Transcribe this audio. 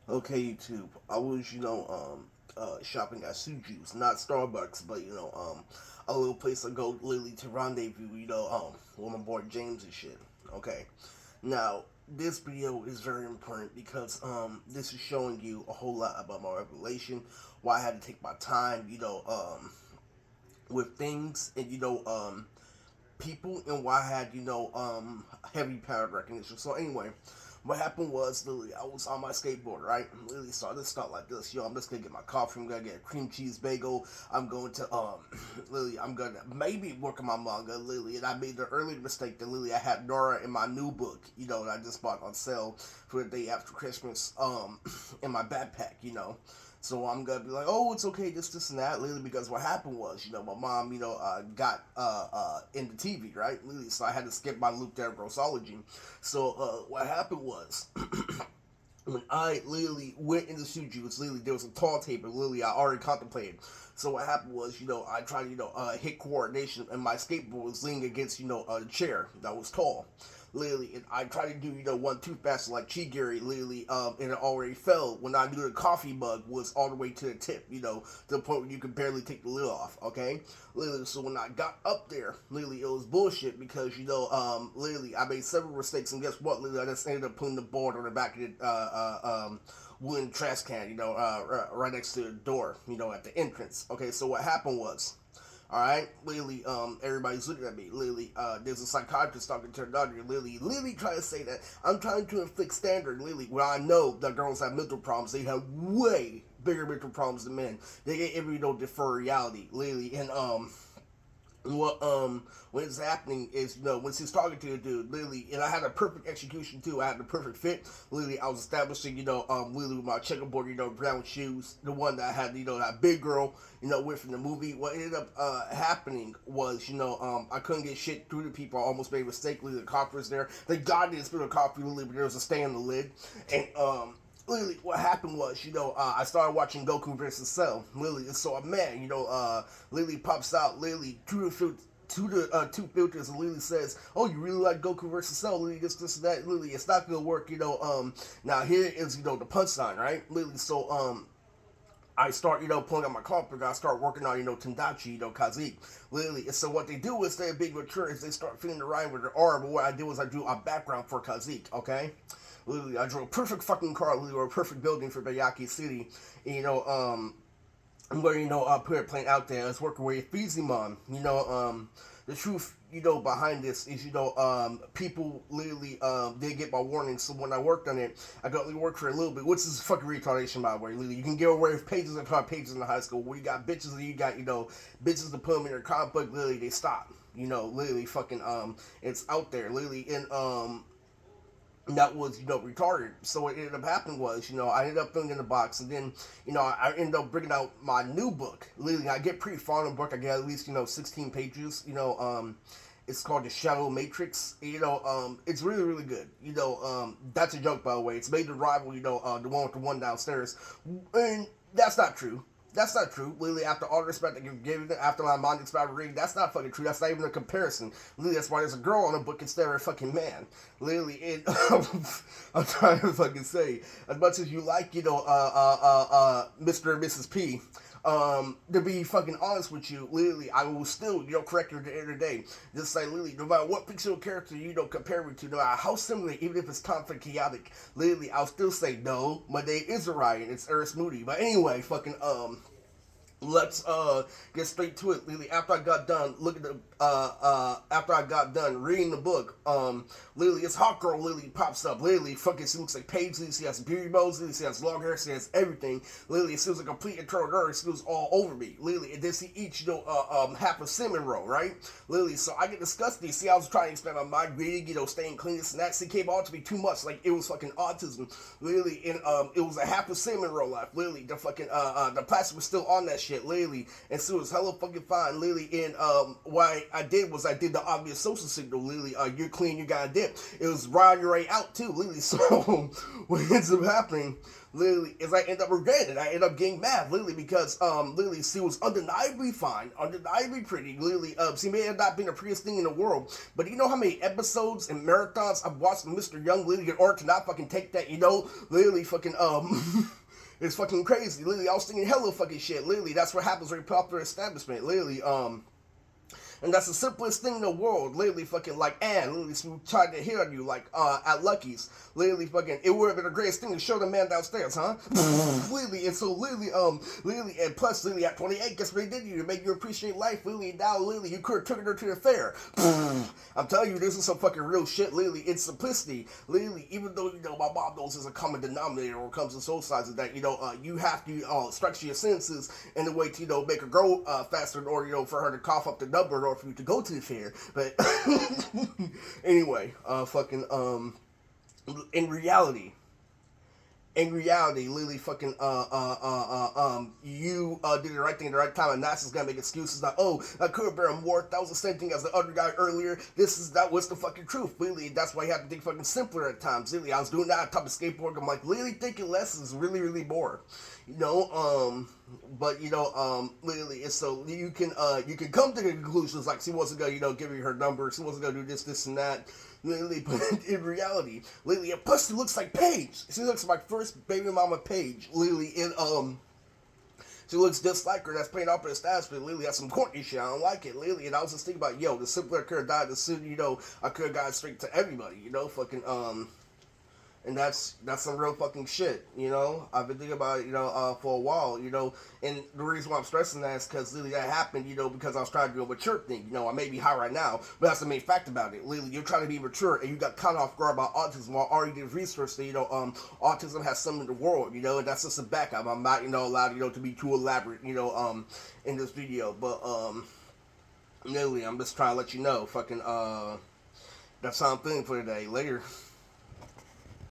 Okay, YouTube. I was, shopping at Suju's, not Starbucks, but a little place I go literally to rendezvous, with my boy James and shit. Okay. Now, this video is very important because this is showing you a whole lot about my revelation, why I had to take my time, with things and people, and why I had heavy pattern recognition. So anyway, what happened was literally I was on my skateboard, right? Literally, so I just start like this. Yo, I'm just gonna get my coffee. I'm gonna get a cream cheese bagel. I'm going to literally, I'm gonna maybe work on my manga, literally. And I made the early mistake that literally I had Nora in my new book, that I just bought on sale for the day after Christmas, in my backpack, So I'm gonna be like, oh, it's okay, this, and that, literally, because what happened was, my mom, got into TV, right? Literally, so I had to skip my loop there, grossology. So what happened was, when I literally went into Suju, literally there was a tall table, literally I already contemplated. So what happened was, I tried to, hit coordination, and my skateboard was leaning against, a chair that was tall. Literally, and I tried to do, one too fast like Chigiri, literally, and it already fell when I knew the coffee mug was all the way to the tip, to the point where you could barely take the lid off, okay? Literally, so when I got up there, literally, it was bullshit because, literally, I made several mistakes, and guess what? Literally, I just ended up putting the board on the back of the, wooden trash can, right next to the door, at the entrance. Okay, so what happened was, all right, literally, everybody's looking at me. Literally, there's a psychiatrist talking to her daughter. Literally trying to say that I'm trying to inflict standard. Literally, where I know that girls have mental problems, they have way bigger mental problems than men. They get every defer reality. Literally, and what is happening is, when she's talking to the dude, literally, and I had a perfect execution too. I had the perfect fit. Literally, I was establishing, literally with my checkerboard, brown shoes, the one that I had, that big girl, with from the movie. What ended up happening was, I couldn't get shit through to people. I almost made a mistake. Literally, the cop was there. Thank God didn't spill the coffee, literally, but there was a stain on the lid, and literally, what happened was, I started watching Goku versus Cell. Literally, and so a man, literally pops out, literally, two filters, and literally says, "Oh, you really like Goku versus Cell? Literally, this, and that. Literally, it's not gonna work, Now here is, the punchline, right? Literally, so I start, pulling out my comic book. I start working on, Tendachi, Kazik. Literally. And so what they do is they're being mature is they start feeling the rhyme with their R. But what I did was I drew a background for Kazik, okay? Literally, I drew a perfect fucking car, literally, or a perfect building for Bayaki City. And, I'm going to, put it plain out there. Let's work with Fizimon. The truth, behind this is, people literally, they get my warning. So when I worked on it, I got only work for a little bit, which is fucking retardation, by the way. Literally, you can get away with pages upon pages in the high school where you got bitches and you got, bitches to put them in your comic book. Literally, they stop. Literally, fucking, it's out there. Literally, and, that was, retarded. So what ended up happening was, I ended up filling in the box, and then, I ended up bringing out my new book. Literally, I get pretty far in the book. I get at least, 16 pages. It's called The Shadow Matrix. It's really, really good. That's a joke, by the way. It's made to rival, the one with the one downstairs. And that's not true. That's not true. Literally, after all the respect that you've given it, after my mind inspired reading, that's not fucking true. That's not even a comparison. Literally, that's why there's a girl on the book instead of a fucking man. Literally, I'm trying to fucking say, as much as you like, Mr. and Mrs. P, to be fucking honest with you, literally, I will still, correct you at the end of the day. Just say, literally, no matter what fictional character you compare me to, no matter how similar, even if it's conflict chaotic, literally, I'll still say, no, my name is Orion, it's Eris Moody. But anyway, fucking, let's get straight to it. Literally, after I got done looking at after I got done reading the book, literally, this hot girl literally pops up. Literally, fucking, she looks like Paige. Literally, she has beauty bows. Literally, she has long hair. She has everything. Literally, she was a complete internal nerd. She was all over me. Literally, and then she eats, half a cinnamon roll, right? Literally, so I get disgusted. See, I was trying to expand my mind reading, staying clean, this and that. She came on to me too much, like it was fucking autism. Literally, and it was a half a cinnamon roll left. Literally, the fucking the plastic was still on that shit. Literally, and so it was hella fucking fine. Literally, and what I did was I did the obvious social signal. Literally, you're clean, you got a dip. It was riding your way out too. Literally, so what ends up happening, literally, as I end up regretting it, I end up getting mad, literally, because, literally, she was undeniably fine, undeniably pretty, literally, she may have not been the prettiest thing in the world, but you know how many episodes and marathons I've watched Mr. Young, literally, in order to not fucking take that, you know, literally, fucking, it's fucking crazy, literally, I was thinking hella fucking shit, literally, that's what happens when you pop their establishment, literally, and that's the simplest thing in the world. Literally fucking like Anne, literally she tried to hit on you like at Lucky's. Literally fucking it would have been the greatest thing to show the man downstairs, huh? Literally, and so literally and plus literally at 28, guess what they did to you to make you appreciate life, literally, and now literally you could have taken her to the fair. I'm telling you, this is some fucking real shit, literally. It's simplicity. Literally, even though you know my mom knows there's a common denominator when it comes to soul sides of that, you know, you have to structure your sentences in a way to, you know, make her grow faster in order, you know, for her to cough up the number in order for you to go to the fair. But anyway, in reality, literally fucking you did the right thing at the right time, and NASA's gonna make excuses like, oh, I could have been more. That was the same thing as the other guy earlier. That was the fucking truth. Literally, that's why you have to think fucking simpler at times. Literally, I was doing that on top of skateboard. I'm like, literally thinking less is really, really more. You know, but you know, literally, it's so you can come to the conclusions like she wasn't gonna, you know, give you her number. She wasn't gonna do this, and that. Literally, but in reality, literally, and plus she looks like Paige. She looks like my first baby mama Paige. Literally, she looks just like her. That's playing off her stats, but literally, that's some corny shit. I don't like it, literally. And I was just thinking about, yo, the simpler I could have died, the sooner, you know, I could have gotten straight to everybody, you know, fucking, and that's some real fucking shit, you know. I've been thinking about it, you know, for a while, you know. And the reason why I'm stressing that is because literally that happened, you know, because I was trying to do a mature thing. You know, I may be high right now, but that's the main fact about it. Literally, you're trying to be mature and you got caught off guard by autism while already did research that, you know, autism has some in the world, you know, and that's just a backup. I'm not, you know, allowed, you know, to be too elaborate, you know, in this video. But, literally, I'm just trying to let you know, fucking, that's how I'm feeling for today. Later.